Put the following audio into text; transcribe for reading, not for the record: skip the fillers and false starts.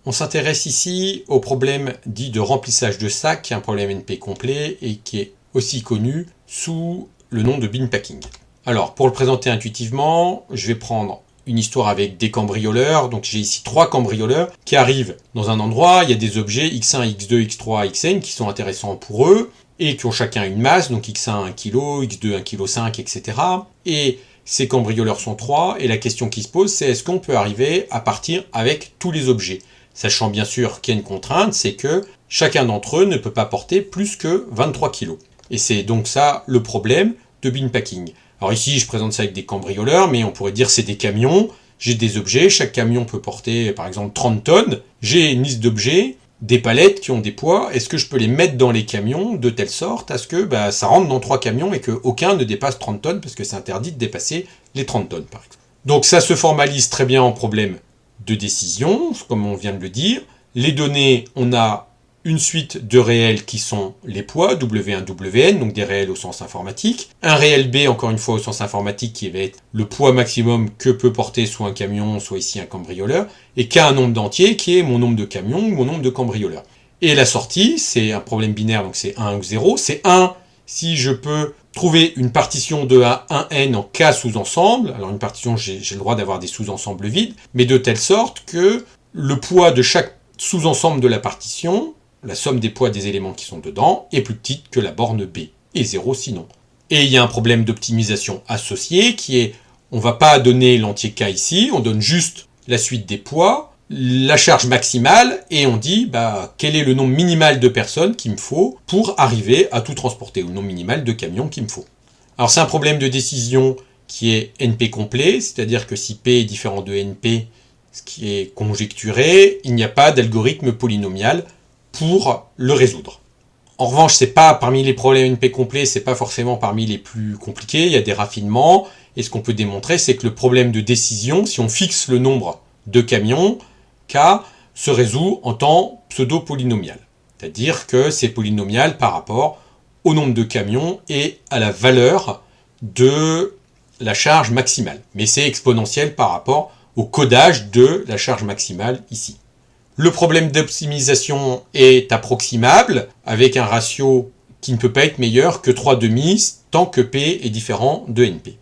On s'intéresse ici au problème dit de remplissage de sac, qui est un problème NP complet et qui est aussi connu sous le nom de bin packing. Alors, pour le présenter intuitivement, je vais prendre une histoire avec des cambrioleurs. Donc j'ai ici 3 cambrioleurs qui arrivent dans un endroit, il y a des objets X1, X2, X3, Xn qui sont intéressants pour eux et qui ont chacun une masse, donc X1 1 kg, X2 1 kg 5, etc. Et ces cambrioleurs sont 3 et la question qui se pose c'est est-ce qu'on peut arriver à partir avec tous les objets ? Sachant bien sûr qu'il y a une contrainte, c'est que chacun d'entre eux ne peut pas porter plus que 23 kg. Et c'est donc ça le problème de bin packing. Alors ici, je présente ça avec des cambrioleurs, mais on pourrait dire c'est des camions. J'ai des objets, chaque camion peut porter par exemple 30 tonnes. J'ai une liste d'objets, des palettes qui ont des poids. Est-ce que je peux les mettre dans les camions de telle sorte à ce que ça rentre dans 3 camions et qu'aucun ne dépasse 30 tonnes parce que c'est interdit de dépasser les 30 tonnes par exemple. Donc ça se formalise très bien en problème de décision, comme on vient de le dire. Les données, on a une suite de réels qui sont les poids, W1, Wn, donc des réels au sens informatique. Un réel B, encore une fois au sens informatique, qui va être le poids maximum que peut porter soit un camion, soit ici un cambrioleur. Et K, un nombre d'entiers, qui est mon nombre de camions ou mon nombre de cambrioleurs. Et la sortie, c'est un problème binaire, donc c'est 1 ou 0. C'est 1 si je peux trouver une partition de A 1n en K sous-ensemble. Alors une partition, j'ai le droit d'avoir des sous-ensembles vides, mais de telle sorte que le poids de chaque sous-ensemble de la partition, la somme des poids des éléments qui sont dedans, est plus petite que la borne B, et 0 sinon. Et il y a un problème d'optimisation associé qui est, on ne va pas donner l'entier K ici, on donne juste la suite des poids, la charge maximale, et on dit quel est le nombre minimal de personnes qu'il me faut pour arriver à tout transporter, ou le nombre minimal de camions qu'il me faut. Alors c'est un problème de décision qui est NP complet, c'est-à-dire que si P est différent de NP, ce qui est conjecturé, il n'y a pas d'algorithme polynomial pour le résoudre. En revanche, c'est pas parmi les problèmes NP complets, c'est pas forcément parmi les plus compliqués, il y a des raffinements, et ce qu'on peut démontrer, c'est que le problème de décision, si on fixe le nombre de camions, K se résout en temps pseudo-polynomial. C'est-à-dire que c'est polynomial par rapport au nombre de camions et à la valeur de la charge maximale. Mais c'est exponentiel par rapport au codage de la charge maximale ici. Le problème d'optimisation est approximable avec un ratio qui ne peut pas être meilleur que 3,5 tant que P est différent de NP.